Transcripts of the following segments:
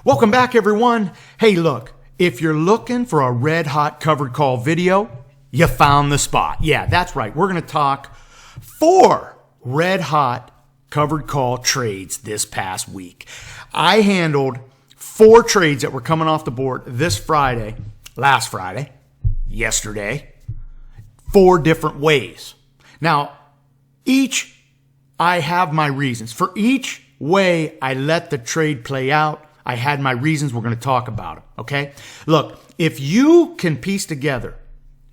Welcome back, everyone. Hey, look, if you're looking for a red-hot covered call video, you found the spot. Yeah, that's right. We're going to talk 4 red-hot covered call trades this past week. I handled 4 trades that were coming off the board this Friday, last Friday, yesterday, 4 different ways. Now, each I have my reasons. For each way I let the trade play out, I had my reasons. We're going to talk about them, okay? Look, if you could piece together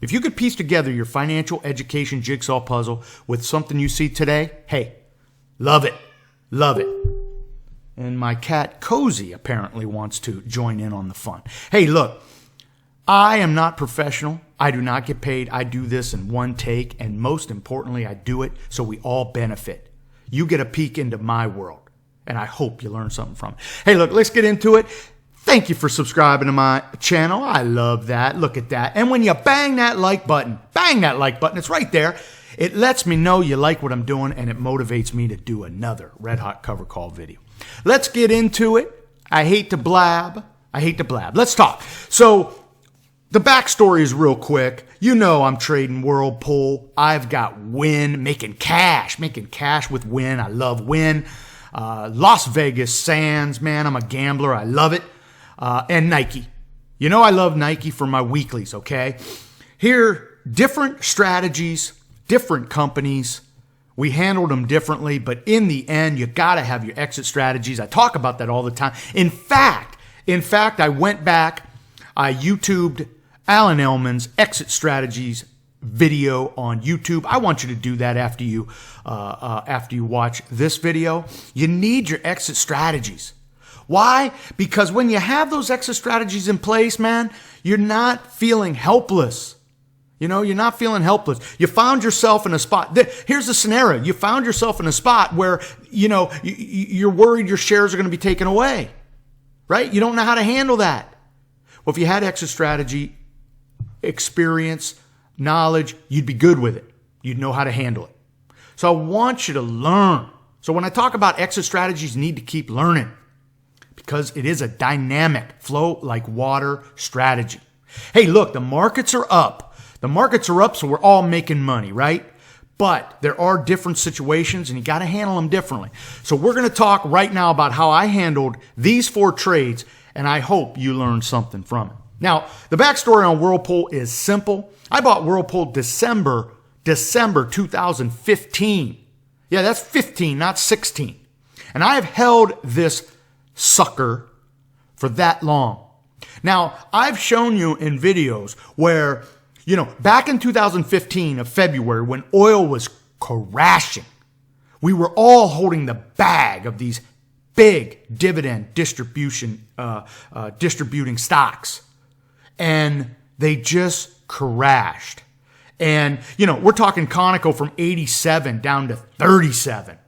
your financial education jigsaw puzzle with something you see today, hey, love it. Love it. And my cat Cozy apparently wants to join in on the fun. Hey, look, I am not professional. I do not get paid. I do this in one take, and most importantly, I do it so we all benefit. You get a peek into my world, and I hope you learn something from it. Hey, look, let's get into it. Thank you for subscribing to my channel. I love that. Look at that. And when you bang that like button, it's right there. It lets me know you like what I'm doing, and it motivates me to do another red hot cover call video. Let's get into it. I hate to blab. Let's talk. So the backstory is real quick. You know I'm trading Whirlpool. I've got Win, making cash with Win. I love Win. Las Vegas Sands, man, I'm a gambler. I love it. And Nike. You know I love Nike for my weeklies, okay? Here, different strategies, different companies. We handled them differently, but in the end, you got to have your exit strategies. I talk about that all the time. In fact, I went back, I YouTubed Alan Ellman's exit strategies video on YouTube. I want you to do that after you watch this video. You need your exit strategies. Why? Because when you have those exit strategies in place, man, you're not feeling helpless. You know, you're not feeling helpless. You found yourself in a spot. Here's the scenario. You found yourself in a spot where, you know, you're worried your shares are going to be taken away, right? You don't know how to handle that. Well, if you had exit strategy, experience, knowledge, you'd be good with it. You'd know how to handle it. So I want you to learn. So when I talk about exit strategies, you need to keep learning because it is a dynamic flow like water strategy. Hey, look, the markets are up. So we're all making money, right? But there are different situations and you got to handle them differently. So we're going to talk right now about how I handled these 4 trades, and I hope you learned something from it. Now, the backstory on Whirlpool is simple. I bought Whirlpool December 2015. Yeah, that's 15, not 16. And I have held this sucker for that long. Now, I've shown you in videos where, you know, back in 2015 of February when oil was crashing, we were all holding the bag of these big dividend distributing stocks. And they just crashed. And, you know, we're talking Conoco from 87 down to 37.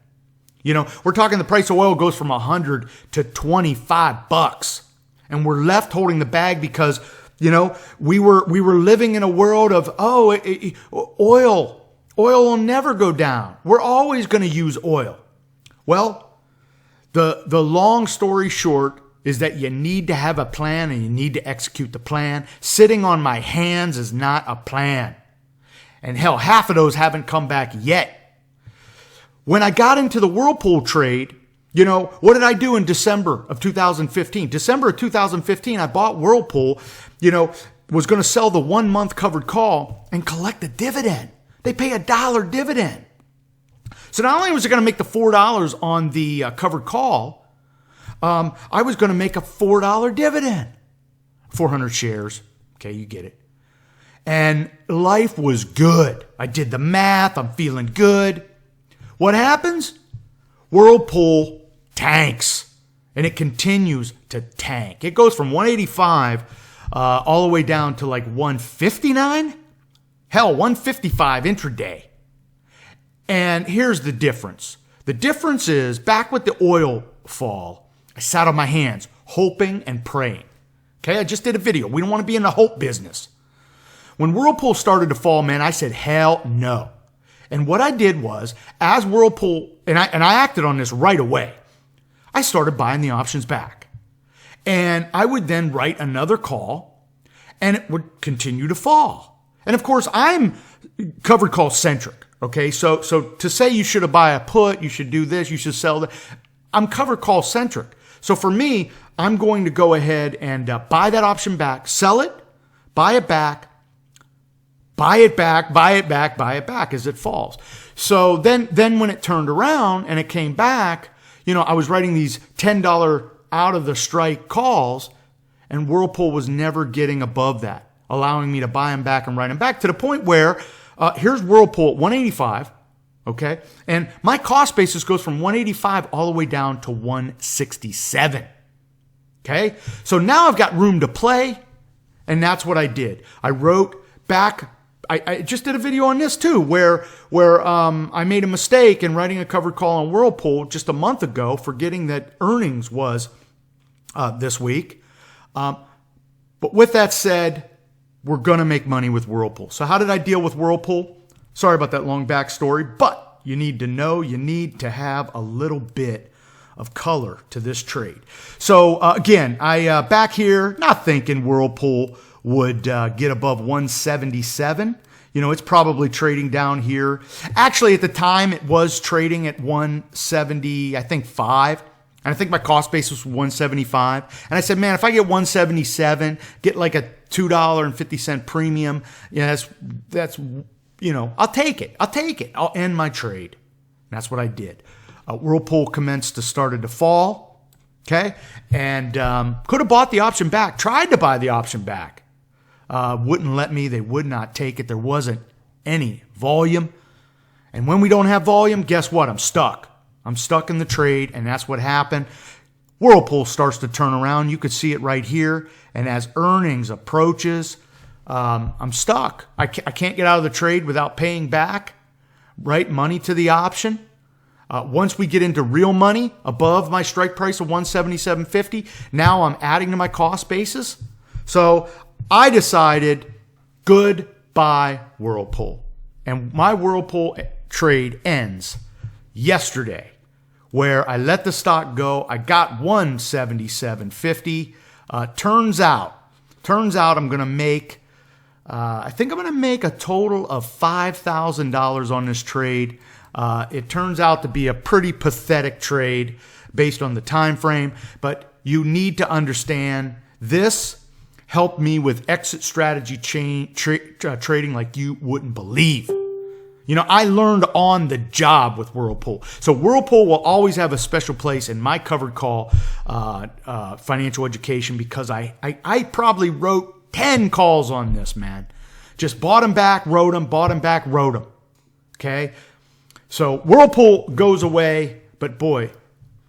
You know, we're talking the price of oil goes from 100 to 25 bucks. And we're left holding the bag because, you know, we were living in a world of, oil will never go down. We're always going to use oil. Well, the long story short is that you need to have a plan and you need to execute the plan. Sitting on my hands is not a plan. And hell, half of those haven't come back yet. When I got into the Whirlpool trade, you know, what did I do in December of 2015? December of 2015, I bought Whirlpool, you know, was going to sell the 1-month covered call and collect a dividend. They pay $1 dividend. So not only was it going to make the $4 on the covered call, I was going to make a $4 dividend. 400 shares. Okay, you get it. And life was good. I did the math. I'm feeling good. What happens? Whirlpool tanks. And it continues to tank. It goes from 185 all the way down to like 159. Hell, 155 intraday. And here's the difference. The difference is back with the oil fall, I sat on my hands, hoping and praying. Okay, I just did a video. We don't want to be in the hope business. When Whirlpool started to fall, man, I said, hell no. And what I did was, as Whirlpool, and I acted on this right away, I started buying the options back. And I would then write another call and it would continue to fall. And of course, I'm covered call centric. Okay. So to say you should buy a put, you should do this, you should sell that. I'm covered call centric. So for me, I'm going to go ahead and buy that option back, sell it, buy it back, buy it back, buy it back, buy it back as it falls. So then when it turned around and it came back, I was writing these $10 out of the strike calls, and Whirlpool was never getting above that, allowing me to buy them back and write them back to the point where here's Whirlpool at 185. Okay. And my cost basis goes from 185 all the way down to 167. Okay. So now I've got room to play. And that's what I did. I wrote back. I just did a video on this too, where I made a mistake in writing a covered call on Whirlpool just a month ago, forgetting that earnings was this week. But with that said, we're going to make money with Whirlpool. So how did I deal with Whirlpool? Sorry about that long backstory, but you need to know, you need to have a little bit of color to this trade. So again, I back here, not thinking Whirlpool would get above 177. It's probably trading down here. Actually, at the time, it was trading at 170, I think 5. And I think my cost basis was 175. And I said, man, if I get 177, get like a $2.50 premium, that's I'll take it. I'll end my trade. And that's what I did. Whirlpool started to fall. Okay. And could have bought the option back. Tried to buy the option back. Wouldn't let me. They would not take it. There wasn't any volume. And when we don't have volume, guess what? I'm stuck. I'm stuck in the trade. And that's what happened. Whirlpool starts to turn around. You could see it right here. And as earnings approaches, I'm stuck. I can't get out of the trade without paying back, right? Money to the option. Once we get into real money above my strike price of 177.50, now I'm adding to my cost basis. So I decided goodbye Whirlpool. And my Whirlpool trade ends yesterday, where I let the stock go. I got 177.50. Turns out I'm going to make I think I'm going to make a total of $5,000 on this trade. It turns out to be a pretty pathetic trade based on the time frame, but you need to understand this helped me with exit strategy trading like you wouldn't believe. I learned on the job with Whirlpool. So Whirlpool will always have a special place in my covered call financial education because I probably wrote 10 calls on this, man. Just bought them back, wrote them, bought them back, wrote them. Okay? So Whirlpool goes away, but boy,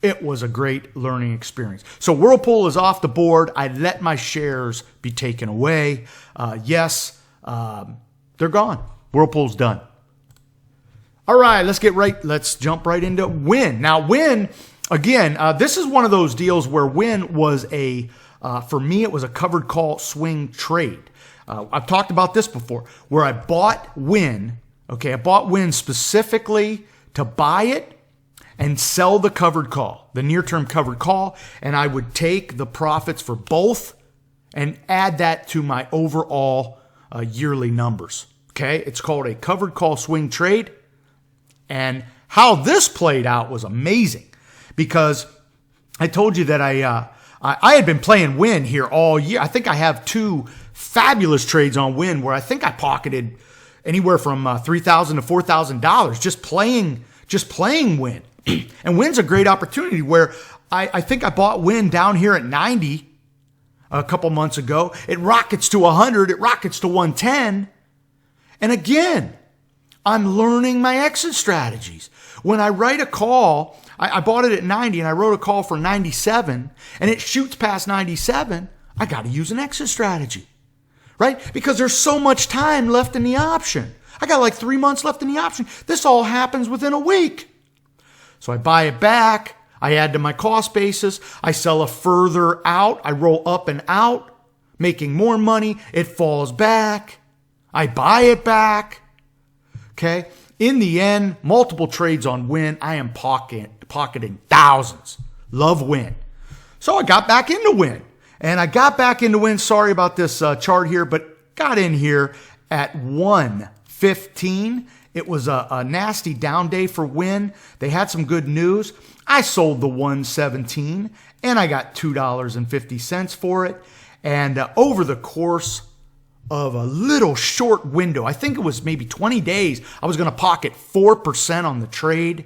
it was a great learning experience. So Whirlpool is off the board. I let my shares be taken away. They're gone. Whirlpool's done. All right, let's jump right into Win. Now, Win, again, this is one of those deals where Win was for me, it was a covered call swing trade. I've talked about this before, where I bought Win. Okay, I bought Win specifically to buy it and sell the covered call, the near-term covered call, and I would take the profits for both and add that to my overall yearly numbers. Okay, it's called a covered call swing trade, and how this played out was amazing because I told you that I had been playing Win here all year. I think I have 2 fabulous trades on Win where I think I pocketed anywhere from $3,000 to $4,000 just playing Win. And Win's a great opportunity where I think I bought Win down here at 90 a couple months ago. It rockets to 100. It rockets to 110. And again, I'm learning my exit strategies. When I write a call, I bought it at 90 and I wrote a call for 97 and it shoots past 97, I got to use an exit strategy, right? Because there's so much time left in the option. I got like 3 months left in the option. This all happens within a week. So I buy it back. I add to my cost basis. I sell a further out. I roll up and out, making more money. It falls back. I buy it back. Okay. In the end, multiple trades on Win. I am pocketing thousands. Love Win. So I got back into Win. And I got back into Win. Sorry about this chart here, but got in here at 115. It was a nasty down day for Win. They had some good news. I sold the 117 and I got $2.50 for it. And over the course of a little short window, I think it was maybe 20 days, I was going to pocket 4% on the trade.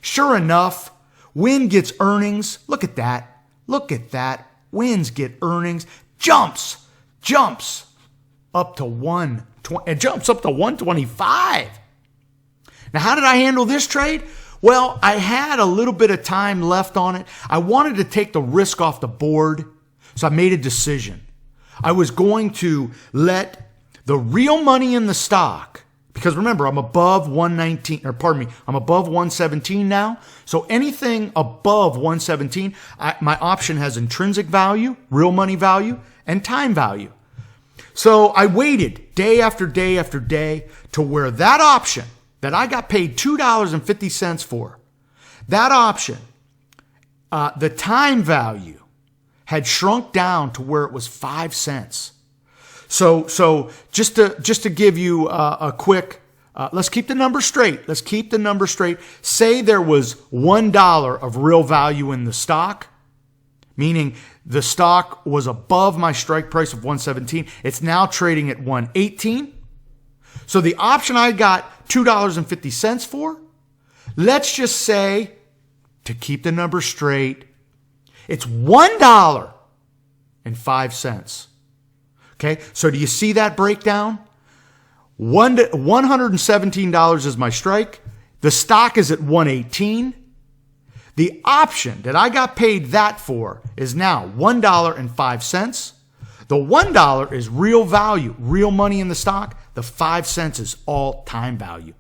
Sure enough, Win gets earnings. Look at that. Look at that. Wins get earnings. Jumps up to 120. It jumps up to 125. Now, how did I handle this trade? Well, I had a little bit of time left on it. I wanted to take the risk off the board, so I made a decision. I was going to let the real money in the stock, because remember, I'm above 119, I'm above 117 now. So anything above 117, my option has intrinsic value, real money value, and time value. So I waited day after day after day to where that option that I got paid $2.50 for, that option, the time value had shrunk down to where it was 5 cents. So just to give you a quick, let's keep the number straight. Let's keep the number straight. Say there was $1 of real value in the stock, meaning the stock was above my strike price of 117. It's now trading at 118. So the option I got $2.50 for, let's just say, to keep the number straight, it's $1.05. Okay, so do you see that breakdown? $117 is my strike. The stock is at 118. The option that I got paid that for is now $1.05. The $1 is real value, real money in the stock. The 5 cents is all time value.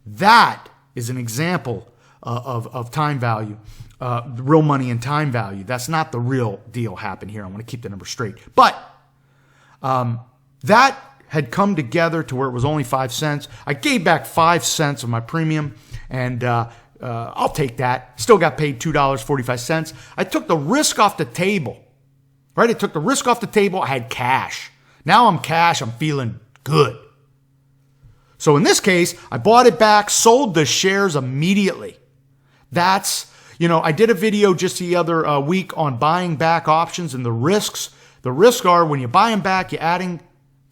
That is an example of time value, real money and time value. That's not the real deal happen here. I want to keep the number straight. But that had come together to where it was only 5 cents. I gave back 5 cents of my premium, and I'll take that. Still got paid $2.45. I took the risk off the table, right? I took the risk off the table. I had cash. Now I'm cash. I'm feeling good. So in this case, I bought it back, sold the shares immediately. That's, I did a video just the other week on buying back options and the risks. The risks are when you buy them back, you're adding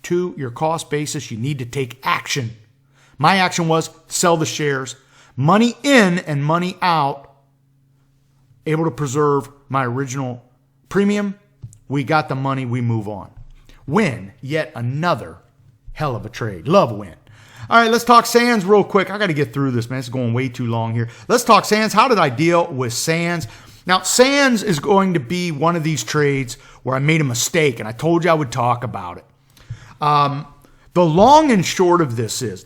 to your cost basis. You need to take action. My action was sell the shares, money in and money out, able to preserve my original premium. We got the money, we move on. Win, yet another hell of a trade. Love Win. All right, let's talk Sands real quick. I got to get through this, man. It's going way too long here. Let's talk Sands. How did I deal with Sands? Now, Sands is going to be one of these trades where I made a mistake, and I told you I would talk about it. The long and short of this is,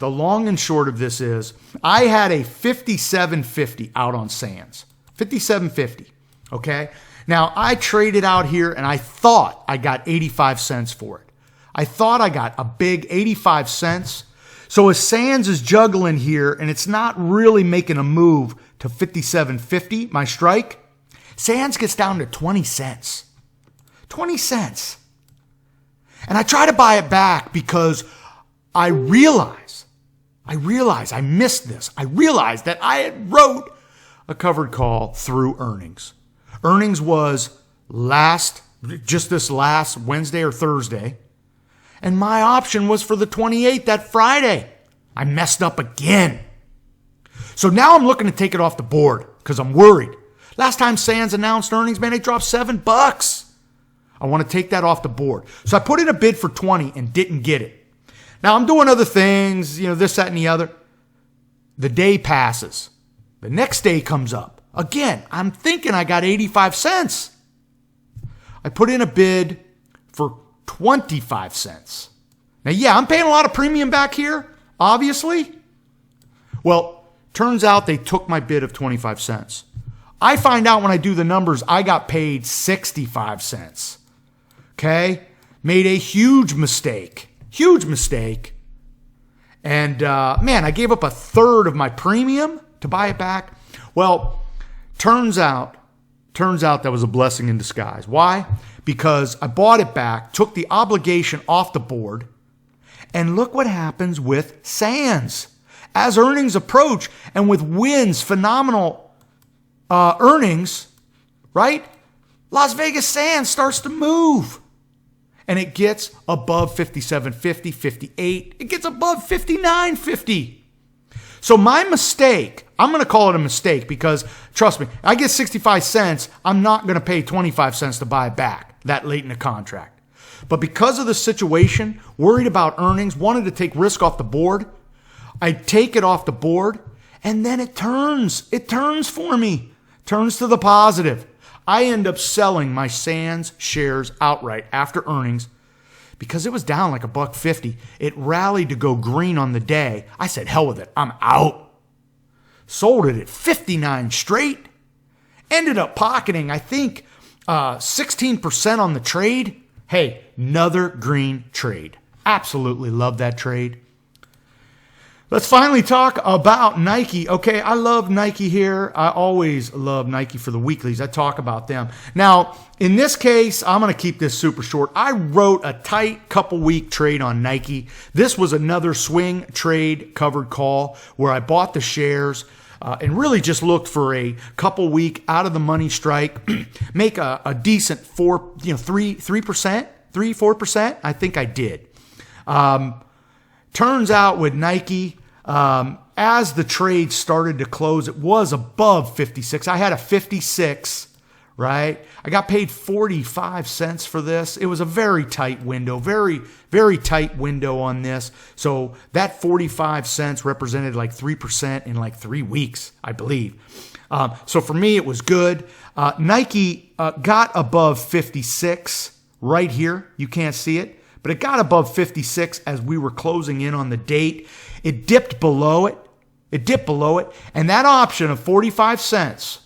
I had a 57.50 out on Sands. 57.50, okay? Now, I traded out here, and I thought I got 85 cents for it. I thought I got a big 85 cents. So as Sands is juggling here, and it's not really making a move to 57.50, my strike, Sands gets down to 20 cents. 20 cents. And I try to buy it back because I realize I missed this. I realized that I had wrote a covered call through earnings. Earnings was just this last Wednesday or Thursday. And my option was for the 28th, that Friday. I messed up again. So now I'm looking to take it off the board because I'm worried. Last time Sands announced earnings, man, they dropped $7. I want to take that off the board. So I put in a bid for 20 and didn't get it. Now I'm doing other things, this, that, and the other. The day passes. The next day comes up. Again, I'm thinking I got 85 cents. I put in a bid for 25 cents. Now, yeah, I'm paying a lot of premium back here, obviously. Well, turns out they took my bid of 25 cents. I find out when I do the numbers, I got paid 65 cents. Okay? Made a huge mistake. And, man, I gave up a third of my premium to buy it back. Well, turns out Turns out that was a blessing in disguise. Why? Because I bought it back, took the obligation off the board, and look what happens with Sands. As earnings approach and with wins, phenomenal earnings, right? Las Vegas Sands starts to move. And it gets above 57.50, 58. It gets above 59.50. So my mistake, I'm going to call it a mistake because, trust me, I get 65 cents. I'm not going to pay 25 cents to buy it back that late in the contract. But because of the situation, worried about earnings, wanted to take risk off the board, I take it off the board, and then it turns. It turns for me. Turns to the positive. I end up selling my Sands shares outright after earnings because it was down like $1.50. It rallied to go green on the day. I said, hell with it. I'm out. Sold it at 59 straight. Ended up pocketing, I think, 16% on the trade. Hey, another green trade. Absolutely love that trade. Let's finally talk about Nike. Okay, I love Nike here. I always love Nike for the weeklies. I talk about them. Now, in this case, I'm going to keep this super short. I wrote a tight couple-week trade on Nike. This was another swing trade covered call where I bought the shares and really just looked for a couple-week out-of-the-money strike, make a decent 3%, 4%. I think I did. Turns out with Nike, as the trade started to close, it was above 56. I had a 56, right? I got paid 45 cents for this. It was a very tight window, very, very tight window on this. So that 45 cents represented like 3% in like 3 weeks, I believe. So for me, it was good. Nike got above 56 right here. You can't see it. But it got above 56 as we were closing in on the date. It dipped below it. And that option of 45 cents,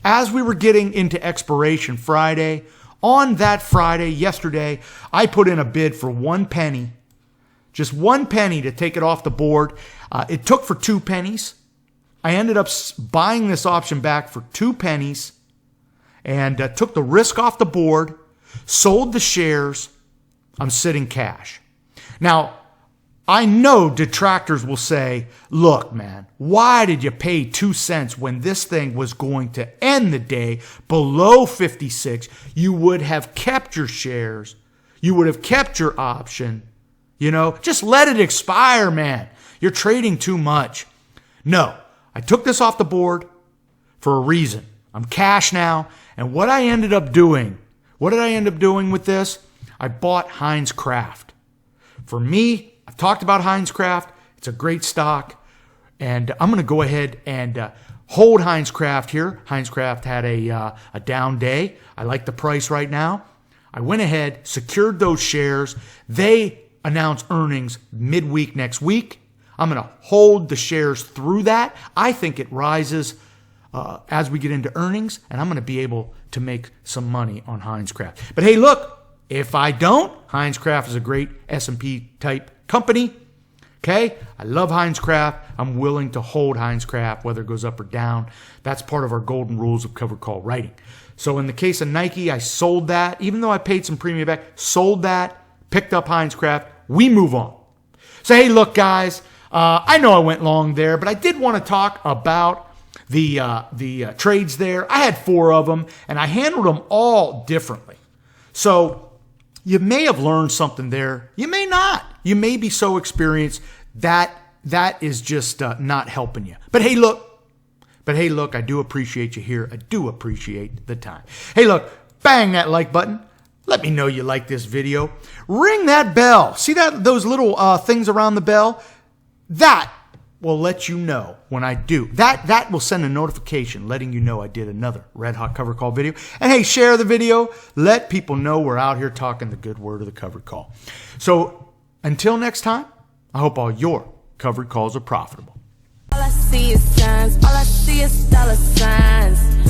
as we were getting into expiration Friday, on that Friday, yesterday, I put in a bid for 1 penny. Just 1 penny to take it off the board. It took for 2 pennies. I ended up buying this option back for 2 pennies and took the risk off the board, sold the shares. I'm sitting cash. Now, I know detractors will say, look, man, why did you pay 2 cents when this thing was going to end the day below 56? You would have kept your shares. You would have kept your option. Just let it expire, man. You're trading too much. No, I took this off the board for a reason. I'm cash now. And what I ended up doing, with this? I bought Heinz Kraft. For me, I've talked about Heinz Kraft. It's a great stock. And I'm going to go ahead and hold Heinz Kraft here. Heinz Kraft had a down day. I like the price right now. I went ahead, secured those shares. They announce earnings midweek next week. I'm going to hold the shares through that. I think it rises as we get into earnings, and I'm going to be able to make some money on Heinz Kraft. But hey, look. If I don't, Heinz Kraft is a great S&P type company. Okay? I love Heinz Kraft. I'm willing to hold Heinz Kraft, whether it goes up or down. That's part of our golden rules of covered call writing. So in the case of Nike, I sold that. Even though I paid some premium back, sold that, picked up Heinz Kraft. We move on. So hey, look, guys, I know I went long there, but I did want to talk about the trades there. I had 4 of them, and I handled them all differently. So you may have learned something there. You may not. You may be so experienced that is just not helping you. But hey, look, I do appreciate you here. I do appreciate the time. Hey, look, bang that like button. Let me know you like this video. Ring that bell. See those little things around the bell? That will let you know when I do. That will send a notification letting you know I did another Red Hot Covered Call video. And hey, share the video. Let people know we're out here talking the good word of the covered call. So until next time, I hope all your covered calls are profitable. All I see is signs. All I see is dollar signs.